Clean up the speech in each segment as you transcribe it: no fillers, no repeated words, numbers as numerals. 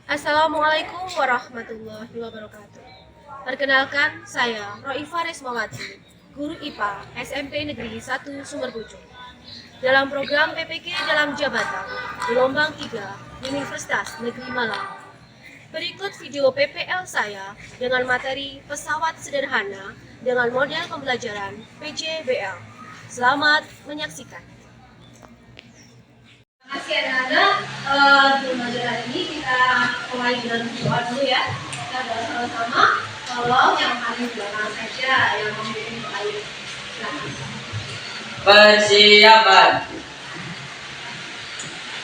Assalamualaikum warahmatullahi wabarakatuh. Perkenalkan, saya Roifa Resmawati, guru IPA SMP Negeri 1 Sumberpucung. Dalam program PPK dalam jabatan gelombang 3 Universitas Negeri Malang. Berikut video PPL saya dengan materi pesawat sederhana dengan model pembelajaran PJBL. Selamat menyaksikan. Terima kasih anak-anak. Di pembelajaran hari ini kita mulai dengan berdoa dulu ya. Kita berdoa sama-sama. Tolong yang paling belakang saja yang memiliki air. Silakan. Persiapan.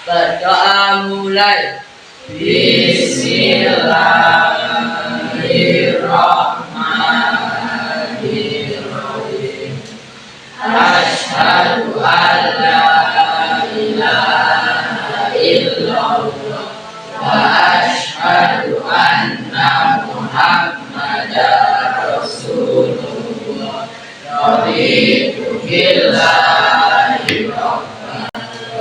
Berdoa mulai. Bismillahirrahmanirrahim. Asyhadu an la ilaha illallah wa asyhadu anna Muhammadar Rasulullah. Raditu billahi rabban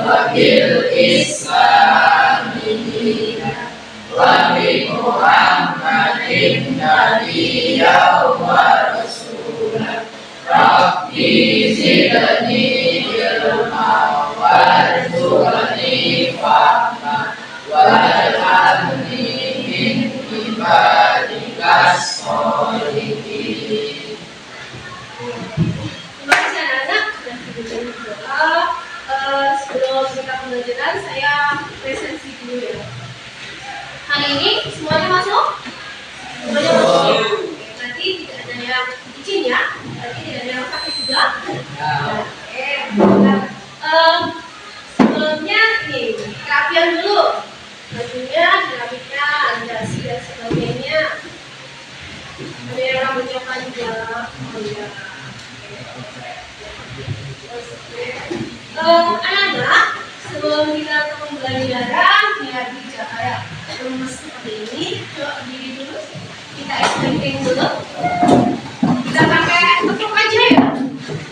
wa bil islami dinan wa bi Muhammadin nabiyyan wa rasulan. Rabbi zidni ilma warzuqni fahma waj'alni min ibadikas sholihin. Terima kasih anak-anak sudah berdoa. Sebelum kita pembelajaran, saya presensi dulu ya. Hari ini semuanya masuk? Semuanya masuk. Oke, nanti tidak ada yang izin ya. Nanti tidak ada yang sakit juga. Oke. Sebelumnya ini kerapian dulu. Bajunya dirapikan, dasi dan sebagainya. Ada yang rambut coklat juga. Oh iya. Anak-anak, sebelum kita ke pembelajaran biar dijaga ya lemes seperti ini, coba diri dulu, kita explain dulu. Kita pakai tepuk aja ya.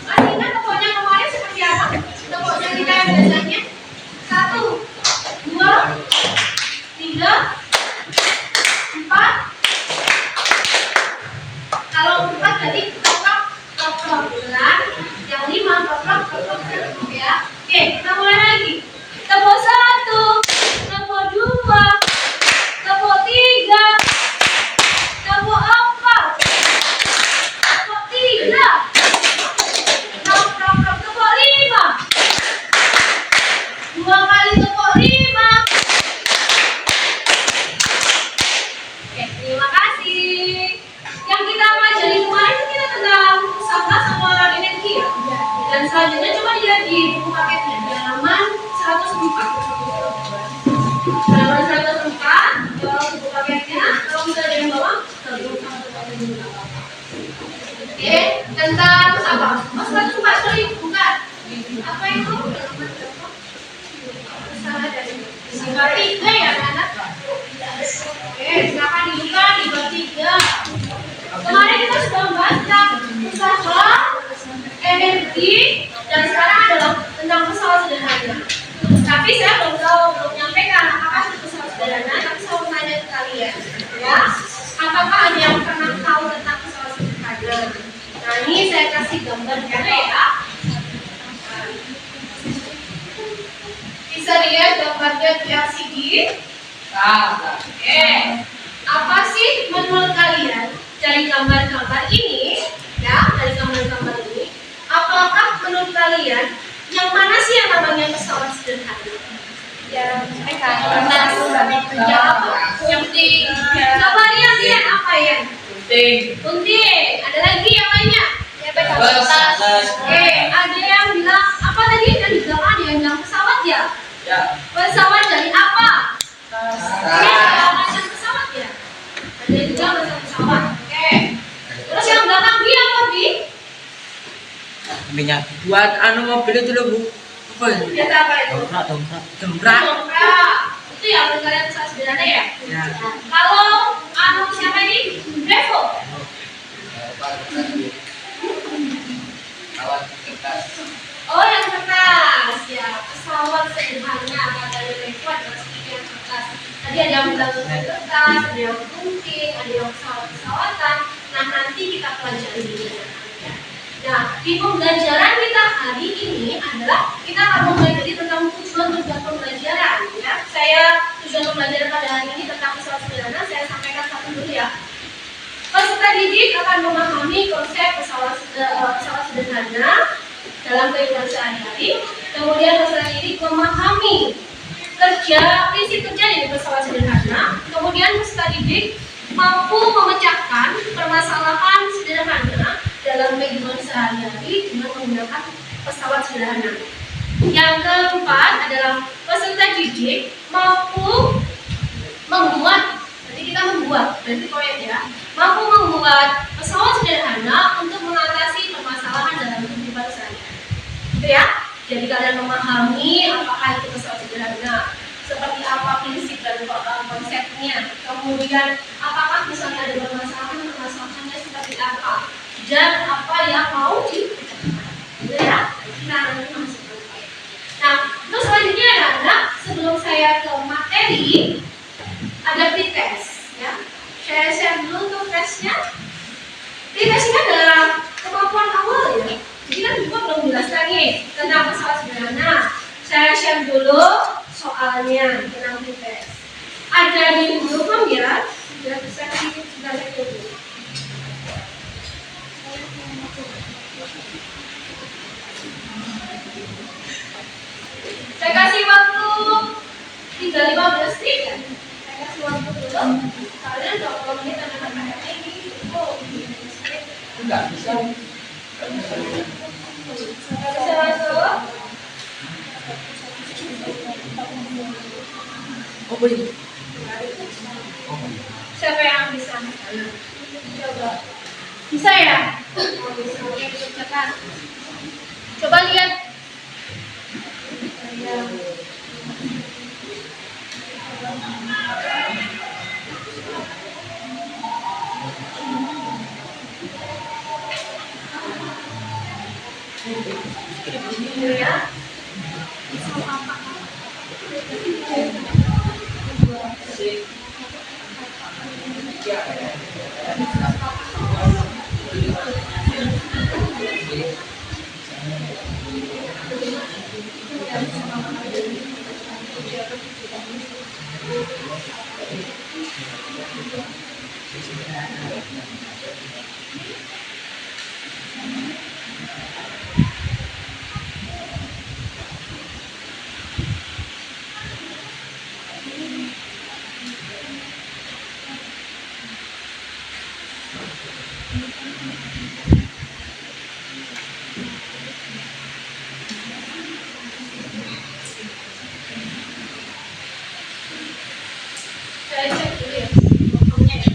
Masih ingat tepuknya kemarin seperti apa? Tepuknya kita yang biasanya 1, 2, 3, 4. Kalau 4 jadi toplak, bulan. Yang 5 toplak ya. Oke, kita mulai lagi. Tepuk 1, tepuk 2, tepuk 3, tepuk 4, tepuk 3, tepuk 5, 2 kali tepuk 5. Oke, terima kasih. Yang kita pelajari kemarin itu kita tentang usaha sama energi ya. Dan selanjutnya coba dilihat di buku paketnya di halaman 104. Halaman 104, kalau buku paketnya, kalau misalnya ada yang bawa, terus sama tempatnya dulu. Oke, tentang apa? Oh, 104, sorry, bukan. Apa itu? Usaha dari sifat 3 ya, anak. Oke, silakan dibuka di bab 3. Kemarin kita sudah membahas tentang usaha, energi, dan sekarang adalah tentang pesawat sederhana. Tapi saya belum menyampaikan apakah itu pesawat sederhana, tapi saya mau tanya ke kalian, ya, apakah ada yang pernah tahu tentang pesawat sederhana? Nah, ini saya kasih gambarnya ya. Bisa dilihat gambarnya di LCD. Oke, apa sih menurut kalian dari gambar-gambar ini, ya, dari gambar-gambar ini, apakah menurut kalian yang mana sih yang namanya pesawat sederhana? Ya, yang penting. Coba lihat apa ya? Bunting. Ada lagi yang lainnya? Oke, ada yang bilang apa tadi? Yang bilang ada yang bilang pesawat ya? Pesawat dari apa? Macam pesawat ya? Ada juga macam pesawat. Oke. Terus yang belakang dia apa Bi? Minyak buat mobil itu loh Bu. Apa ya? Biasa apa itu? Gemprak. Itu ya menurut kalian pesawat sederhana ya? Ya. Kalau siapa ini? Brevo. Oh, yang kertas ya, pesawat sederhana kata Brevo adalah seperti yang kertas. Tadi ada yang bilang kertas, ada yang mungkin, ada yang pesawat-pesawatan. Nah, nanti kita pelajari dulu. Nah, di pembelajaran kita hari ini adalah kita akan mempelajari tentang tujuan-tujuan pembelajaran. Ya, tujuan pembelajaran pada hari ini tentang pesawat sederhana. Saya sampaikan satu dulu ya. Peserta didik akan memahami konsep pesawat sederhana dalam kehidupan sehari-hari. Kemudian peserta didik memahami prinsip kerja dari pesawat sederhana. Kemudian peserta didik mampu memecahkan permasalahan sederhana dalam kehidupan sehari-hari dengan menggunakan pesawat sederhana. Yang keempat adalah peserta didik mampu membuat, nanti kita membuat, berarti proyek ya, mampu membuat pesawat sederhana untuk mengatasi permasalahan dalam kehidupan sehari-hari. Gitu ya? Jadi kalian memahami apakah itu pesawat sederhana, seperti apa prinsip dan konsepnya, kemudian apakah misalnya ada permasalahannya seperti apa, dan apa yang mau dipecahkan. Gitu ya? Kita nanti masuk ke. Nah, terus selanjutnya adalah sebelum saya ke materi, ada pretest ya. Saya share dulu untuk tesnya. Pretest ini adalah kemampuan awal ya. Jadi kan juga belum jelaskan nih tentang pesawat sederhana. Saya share dulu soalnya tentang pretest. Ada di Google Form ya. Sudah bisa kita lihat dulu. Saya kasih waktu tinggal 15 detik ya. Saya kasih waktu dulu. Kalian 20 menit akan pakai ini. Enggak bisa. Bisa masuk. Oh boleh. Siapa yang bisa? Coba. Bisa ya? Oh, bisa. Oke, dikerjakan. Coba lihat. Ya. Saya cek dulu ya. Pokoknya ya.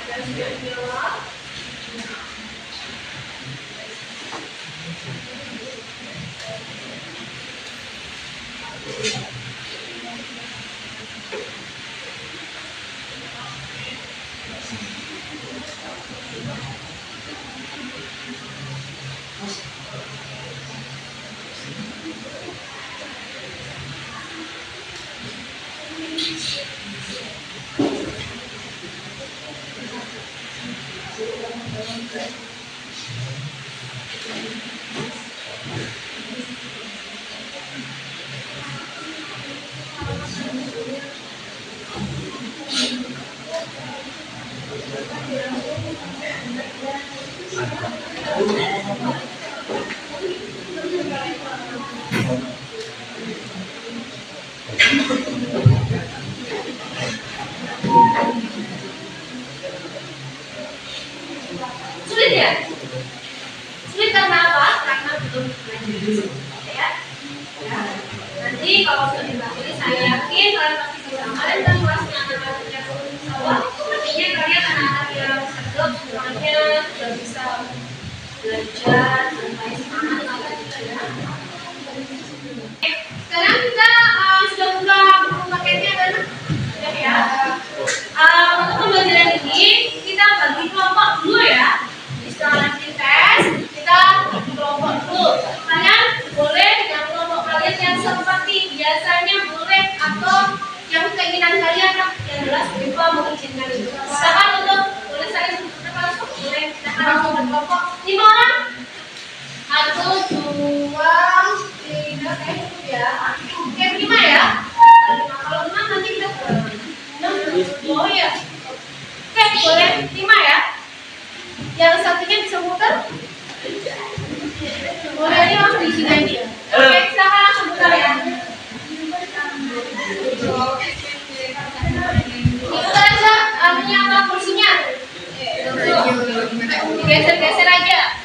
Ada sudah jawab. ya? Sulit karena apa? Karena belum belajar. Ya. Ya. Nanti kalau sudah dibahas saya yakin kalian pasti bisa. Kalian kan kelasnya anak-anak yang sawah, artinya kalian anak-anak yang sedap, semuanya sudah bisa belajar sampai semangat banget gitu ya. Sekarang kita sudah buka buku paketnya kan? Sudah ya. Untuk pembelajaran ini kita bagi kelompok dulu ya. Setelah nanti tes kita bagi kelompok dulu. Kalian boleh dengan kelompok kalian yang seperti biasanya boleh atau yang keinginan kalian lah yang jelas Ipa mengizinkan itu. Silakan untuk boleh saya sebutkan kalau boleh kita langsung berkelompok 5 orang. 1, 2, 3, ya. Oke 5 ya. Nah, kalau 6 nanti kita 6. Oh ya. Oke boleh 5 ya. Yang satunya bisa muter. Boleh ini langsung di sini aja. Oke silakan langsung muter ya. Itu aja anunya apa kursinya? Geser-geser aja.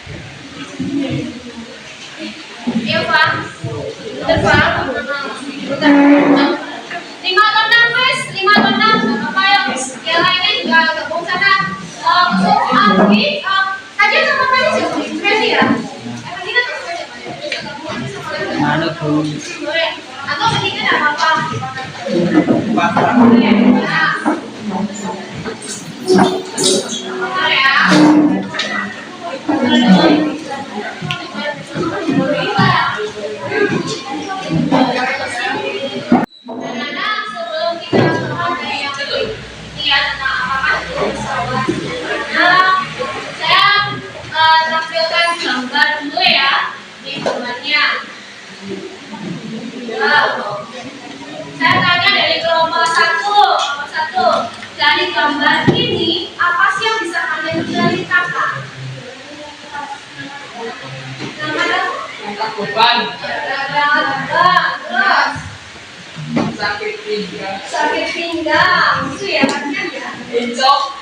Iya Pak. Bentar Pak. Bentar. 5 atau 6 Mas? 5 atau 6? Apa yang lainnya juga gabung sana. Anggi, tadi sama tadi siapa? Freddy ya? Tadi kan sama siapa? Mana tuh? Boleh. Atau bertiga enggak apa-apa. Sebelum kita mulai yang lihat tentang apakah pesawat saya tampilkan gambar dulu ya di gambarnya. Saya tanya dari kelompok satu. Dari gambar ini apa sih yang bisa kalian ceritakan? Angkat beban. Terus Sakit pinggang. sakit pinggang itu ya kan ya. Incok.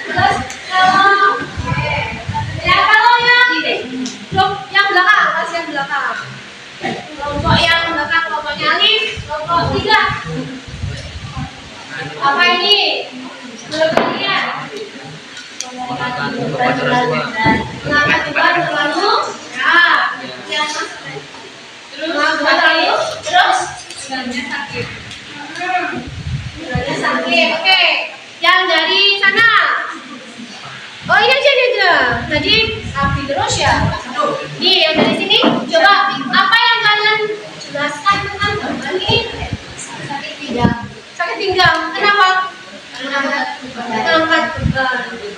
Terus kalau yang ini yang belakang masih yang belakang. Kelompok yang belakang kelompoknya Alif, kelompok 3. Apa ini? Belum lihat. Mengangkat beban terlalu. Nah, yang terus badannya sakit. Badannya sakit. Oke. Yang dari sana. Oh ini aja. Tadi api terus ya. Nih yang dari sini. Coba apa yang kalian jelaskan tentang gambar ini? Sakit pinggang. Sakit pinggang. Kenapa? Ngangkat beban.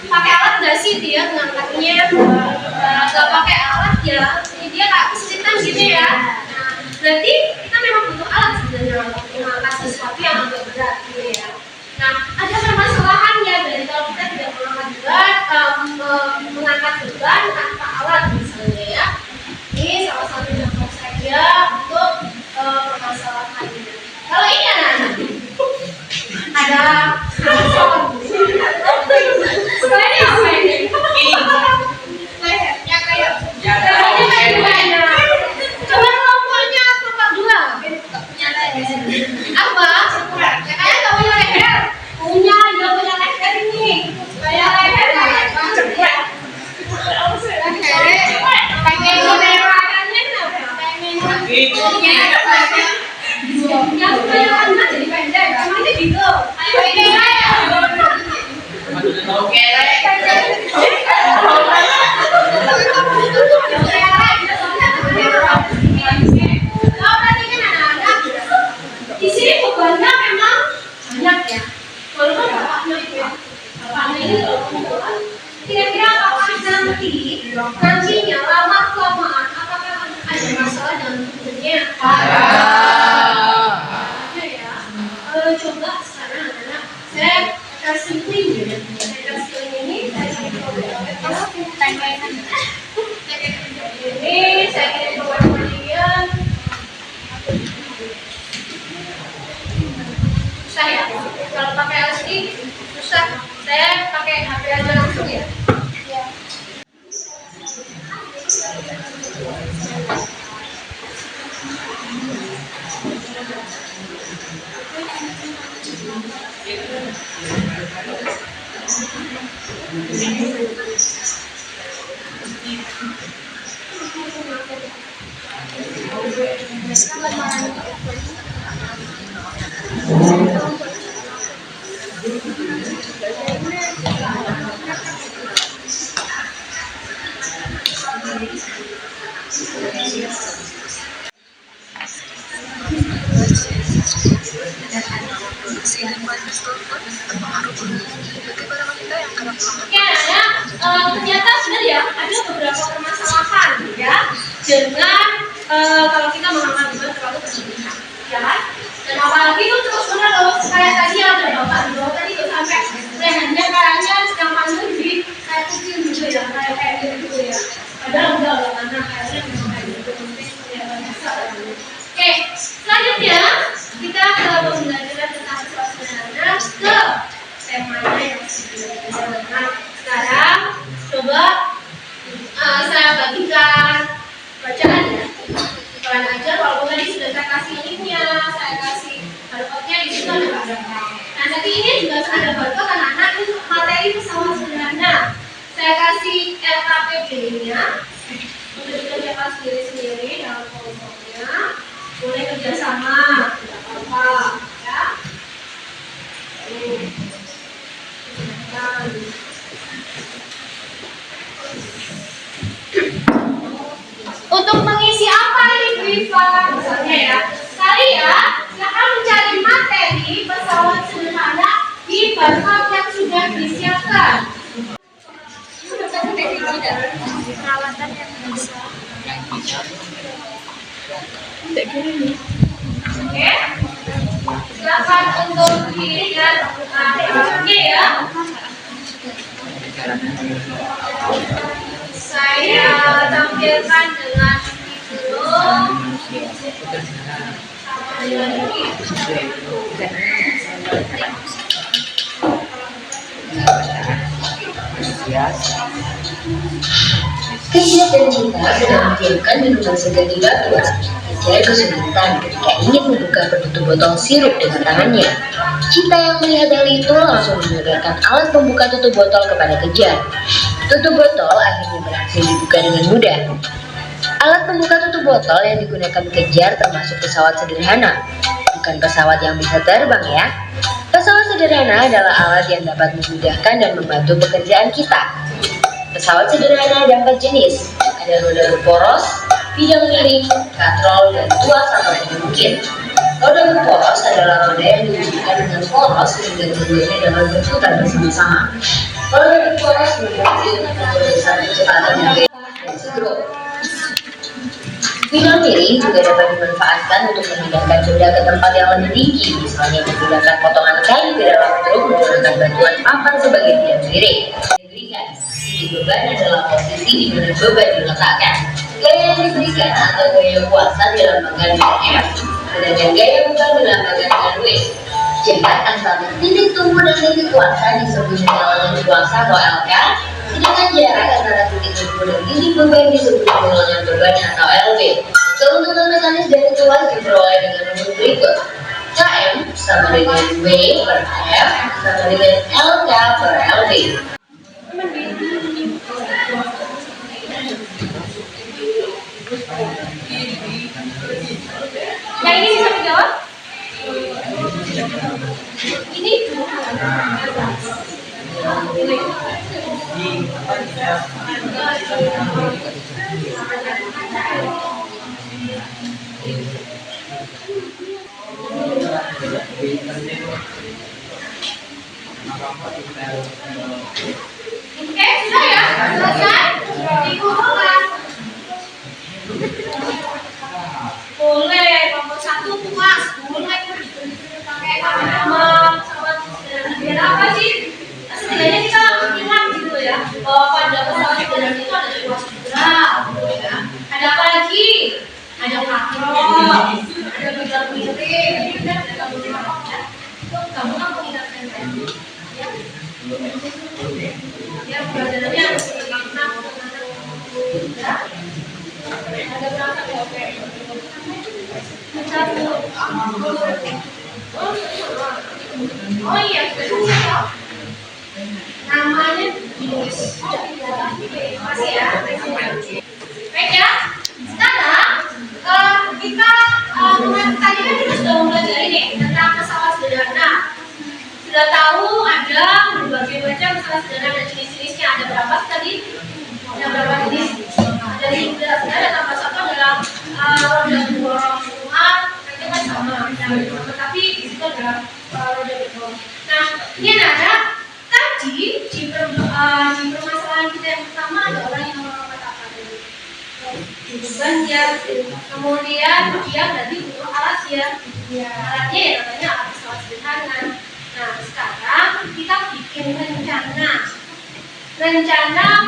Pakai alat nggak sih dia ngangkatnya? Nggak pakai alat ya. Jadi dia nggak kesulitan gitu ya. Nah, berarti kita memang butuh alat sebenarnya untuk mengangkat sesuatu yang agak berat gitu ya. Nah, ada permasalahan ya dari kalau kita tidak mengangkat beban tanpa alat misalnya ya. Ini salah satu contoh saja untuk permasalahan ini. Kalau ini anak-anak ada handphone. Setelah ini apa ini? Lehernya kayak gimana? Coba kelompoknya kelompok 2. Apa? Ya kalian nggak punya leher. Punya leher ini. Kayak leher pakai kamerakannya kenapa? Yang kebanyakan jadi pendek. Emangnya gitu? Ini saya. Oke. Kalau tadi kan anak-anak di sini bebannya memang banyak ya. Walaupun bapaknya itu ya. Bapaknya ini kalau kira-kira apakah nantinya lama kelamaan apakah ada masalah dalam tubuhnya? Coba sekarang anak-anak saya kasih link ini saya kirim ke kalian. Susah ya kalau pakai LCD susah, saya pakai HP aja Oke, ternyata benar ya, ada beberapa permasalahan ya dengan kalau kita mengamalkan terlalu berlebihan, ya kan? Dan apalagi itu terus menerus kayak tadi ada bapak di bawah tadi itu sampai lehernya kayaknya sedang panjang di kayak kecil gitu ya, kayak gitu ya. Padahal udah karena kayaknya memang kayak gitu, mungkin kelihatan besar. Oke, selanjutnya kita ke pembelajaran tentang siswa sederhana ke temanya yang sederhana. Sekarang coba saya bagikan bacaan ya. Kalian ajar walaupun tadi sudah saya kasih linknya, saya kasih barcode-nya di situ ada barcode. Nah nanti ini juga ada barcode anak-anak ini materi pesawat sederhana. Saya kasih LKPD-nya untuk dikerjakan sendiri-sendiri dalam kelompoknya. Boleh kerjasama, tidak apa-apa, ya. Untuk mengisi apa ini Viva? Misalnya ya, kalian akan mencari materi pesawat sederhana di barcode yang sudah disiapkan. Perawatan yang bisa. Oke, silakan untuk dilihat barcode-nya ya. Saya tampilkan dengan video sama dengan ini. Kegiatan kita sedang menyiapkan minuman segar di batuan. Saya kesulitan ketika ingin membuka penutup botol sirup dengan tangannya. Cita yang melihat hal itu langsung menyodorkan alat pembuka tutup botol kepada Kejar. Tutup botol akhirnya berhasil dibuka dengan mudah. Alat pembuka tutup botol yang digunakan Kejar termasuk pesawat sederhana, bukan pesawat yang bisa terbang ya. Pesawat sederhana adalah alat yang dapat memudahkan dan membantu pekerjaan kita. Pesawat sederhana ada 4 jenis, ada roda berporos, bidang miring, katrol, dan tuas atau mungkin. Roda berporos adalah roda yang dihubungkan dengan poros sehingga keduanya dapat berputar bersama-sama. Roda berporos memiliki besar kecepatan yang beda dan skrup. Bidang miring juga dapat dimanfaatkan untuk memindahkan benda ke tempat yang lebih tinggi, misalnya menggunakan potongan kayu ke dalam truk menggunakan bantuan papan sebagai bidang miring. Titik beban adalah posisi di mana beban diletakkan. Gaya yang diberikan atau gaya kuasa dilambangkan dengan F, sedangkan gaya beban dilambangkan dengan W. Jarak antara titik tumpu dan titik kuasa disebut dengan lonjong kuasa atau LK, sedangkan jarak antara titik tumpu dan titik beban disebut dengan lonjong beban atau LB. Keuntungan mekanis dari tuas diperoleh dengan rumus berikut. KM sama dengan W per F sama dengan LK per LB. Yang ini bisa menjawab? Ini oke, sudah ya? Selesai? Dikumpulkan. Boleh, kelompok 1 puas, boleh pakai nama sama biar apa sih? Setidaknya kita ingat gitu ya, bahwa pada pesawat sederhana itu ada tuas juga, ya. Ada apa lagi? Ada katrol, ada bidang miring, ada gabungan ya. Itu gabungan mengingatkan ya. Ya, pelajarannya harus bermakna ya. Ada berapa ya? Oke. Satu. Oh iya, saya namanya Dimas. Makasih ya. Baik ya. Sekarang kita tadi kan kita sudah mempelajari nih tentang pesawat sederhana. Sudah tahu ada berbagai macam pesawat sederhana dan jenis-jenisnya. Ada berapa tadi? Ada berapa jenis? Ada 11. Ada tambah satu adalah roda dua semua. Itu kan sama. Tapi di situ ada roda dua. Nah, ini anak-anak tadi di permasalahan kita yang pertama ada orang yang mengatakan beban ya, kemudian dia berarti butuh alat ya, alatnya ya namanya alat pesawat sederhana. Nah sekarang kita bikin rencana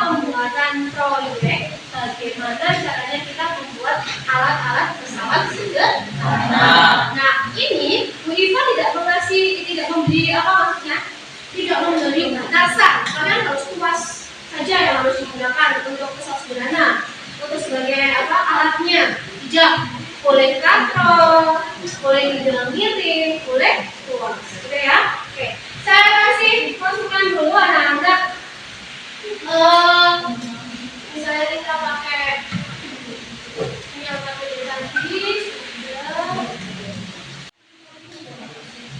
pembuatan proyek bagaimana caranya kita membuat alat-alat pesawat sederhana. Nah ini Bu Iva tidak memberi apa maksudnya? Tidak memberi dasar, kalian harus puas saja yang harus digunakan untuk pesawat sederhana. Untuk sebagai apa alatnya? Tidak boleh katrol, boleh dibilang miring, boleh luas. Oke ya? Oke. Saya kasih masukan dulu anak-anak. Misalnya kita pakai ini yang pakai tadi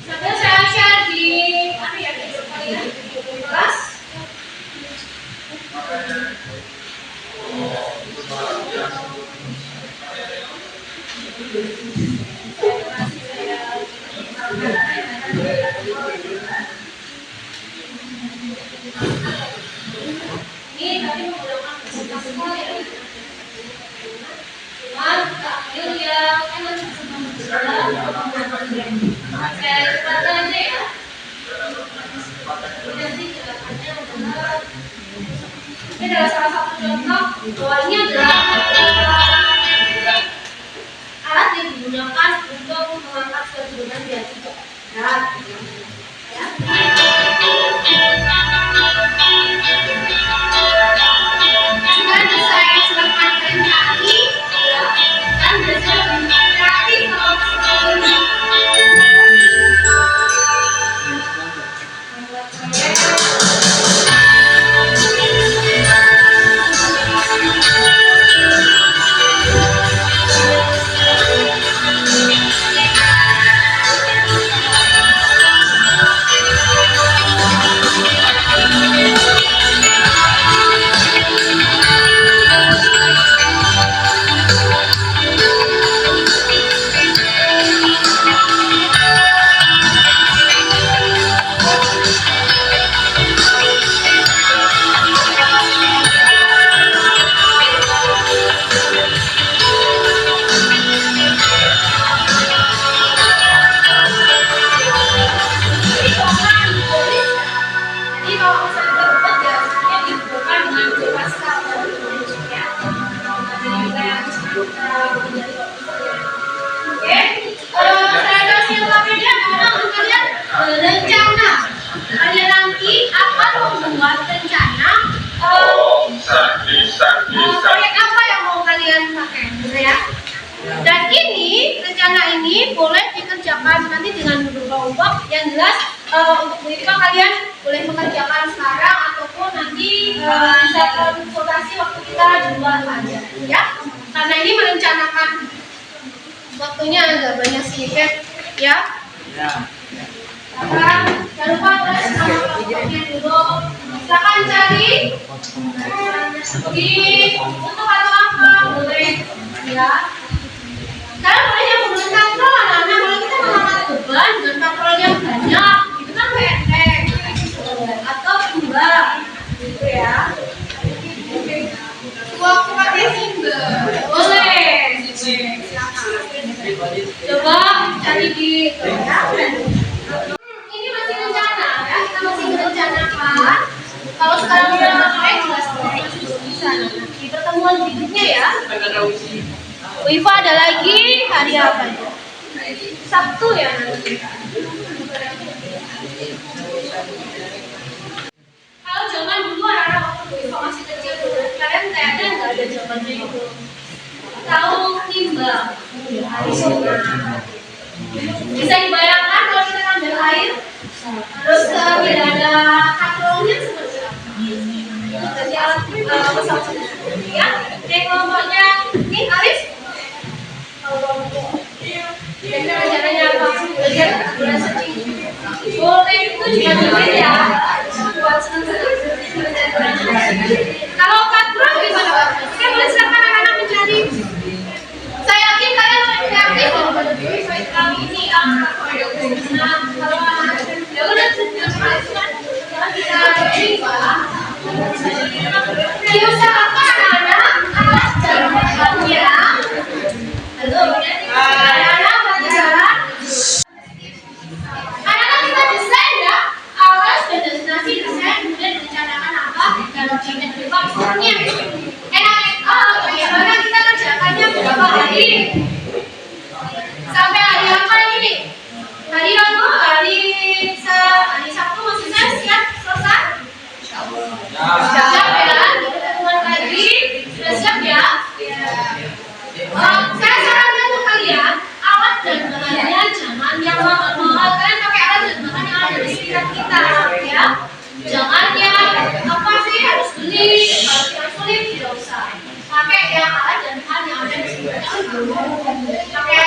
sambil saya share di apa ya di kelas. Ini tadi menggunakan fasilitas sekolah ya. Cuman ambil yang enak saya cepatkan aja ya. Nanti gerakannya adalah ini adalah salah satu contoh bahwa ini adalah alat yang digunakan untuk mengangkat suatu beban di atas berat. Ya. Juga bisa silakan cari ya. Dan biasanya lebih kreatif kalau proyek apa yang mau kalian pakai, gitu ya. Dan ini rencana ini boleh dikerjakan nanti dengan berubah-ubah. Yang jelas untuk begitu kalian boleh mengerjakan sekarang ataupun nanti bisa konsultasi waktu kita di luar aja, ya. Karena ini merencanakan waktunya agak banyak sedikit, ya. Jangan lupa tulis nama kelompoknya dulu. Silakan cari di untuk atau apa boleh, ya. Kalian boleh yang menggunakan katrol anak-anak. Kalau kita mengangkat beban dengan katrol yang banyak, itu kan pendek atau dua, gitu ya. Waktu pakai single boleh. Coba cari di ya. Ini masih rencana ya, kita masih merencanakan. Kalau sekarang udah mulai jelas masih belum bisa. Di pertemuan berikutnya ya. Wifa ada lagi hari apa ya? Sabtu ya nanti. Kalau zaman dulu anak-anak waktu Wifa masih kecil dulu, kalian kayaknya nggak ada zamannya itu. Tahu timbang hari sunat. Bisa dibayangkan kalau kita ngambil air Terus tidak ada katrolnya seperti apa? Jadi alat pesawat ya. Kelompoknya ini Aris. Caranya apa? Belajar boleh itu juga boleh ya. Buat senang-senang. Kalau katrol gimana Pak? Saya boleh silakan anak-anak mencari. Saya yakin kalian lebih kreatif kali ini ya. Nah, kalau ya udah kita diusahakan anak-anak alas dan bahannya. Halo, anak-anak pelajaran. Anak-anak kita desain ya, alas dan destinasi desain kemudian direncanakan apa dan budgetnya berapa misalnya. Bagaimana kita kerjakannya beberapa hari sampai hari apa ini? Hari Rabu, hari Sabtu maksudnya siap selesai? Siap ya, teman lagi sudah siap ya? Saya sarankan untuk kalian alat dan bahannya jangan yang mahal-mahal. Kalian pakai alat dan bahan yang ada di sekitar kita ya. Jangan yang apa sih harus beli, harus yang sulit tidak usah. Pakai yang alat dan bahan yang ada di sekitar kita. Pakai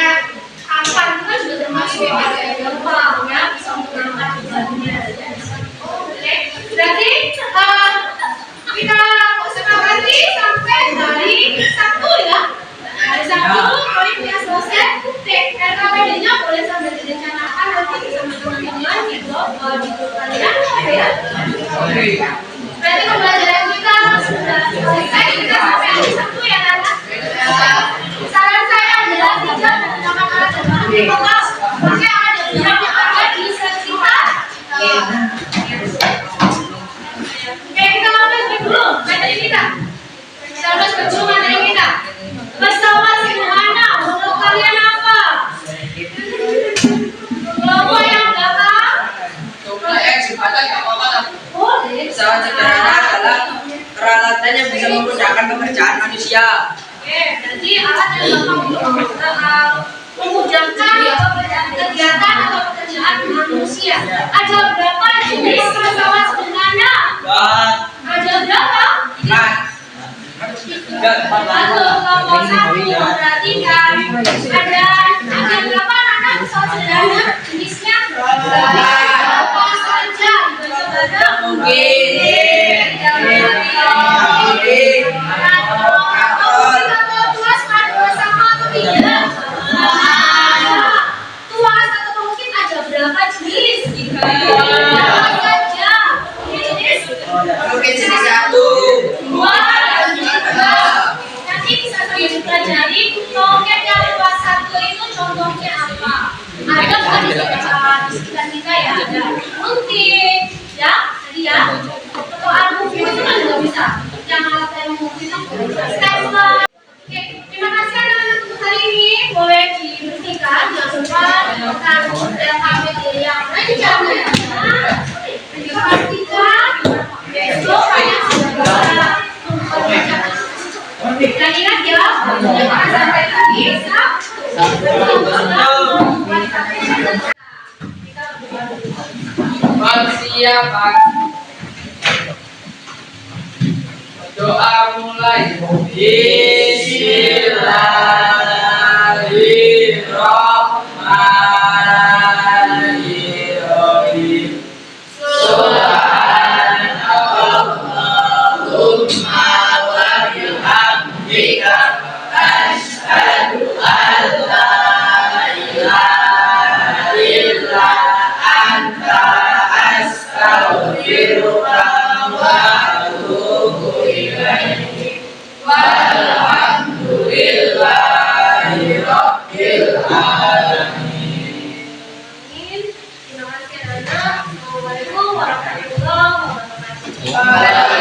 kapan itu kan juga termasuk yang gampang ya, bisa menggunakan bahannya. Oke, berarti kita sepakati sampai hari Sabtu ya. Hari Sabtu proyeknya selesai. RKPD-nya boleh sampai direncanakan nanti bisa teman-teman gitu di grup kalian ya. Berarti pembelajaran kita sudah selesai. Kita sampai hari Sabtu ya Nana. Saran saya adalah tidak menggunakan alat dan bahan yang lokal. Pakai alat dan bahan yang ada di sekitar. Oke, kita lanjut dulu materi kita. Kita lanjut dulu materi kita. Pesawat sederhana, menurut kalian apa? Kelompok yang belakang. Coba ada nggak apa-apa lah. Boleh. Pesawat sederhana adalah peralatan yang bisa memudahkan pekerjaan manusia. Oke, berarti alat yang belakang memudahkan kegiatan atau pekerjaan manusia. Ada berapa jenis pesawat sederhana? Ada berapa? Satu, kelompok satu perhatikan. Ada berapa anak pesawat sederhana? Jenisnya apa saja? Dibaca tuas sama atau tidak? Tuas atau mungkin ada berapa jenis? Apa saja? Jenis? Mungkin jenis satu. Dua dan tiga. Nanti bisa sambil dipelajari token yang luas satu itu contohnya apa? Ada bukan di sekitar kita ya? Ada mungkin ya tadi ya. Atau mungkin itu kan juga bisa. Yang alat yang mungkin itu bisa. Stempel. Oke, terima kasih anak-anak untuk hari ini. Boleh dibersihkan. Jangan lupa melakukan LKPD yang rencananya. Dipastikan besok kalian sudah dan ingat ya, jangan sampai lagi Persiapan. Doa mulai. Bismillahirrahmanirrahim. Subhanallahumma wa bihamdika asyhadu an la ilaha illa anta astaghfiruka wa atubu ilaik. Walhamdulillahi rabbil alamin. Terima kasih anak-anak. Assalamualaikum warahmatullahi wabarakatuh. Waalaikumsalam.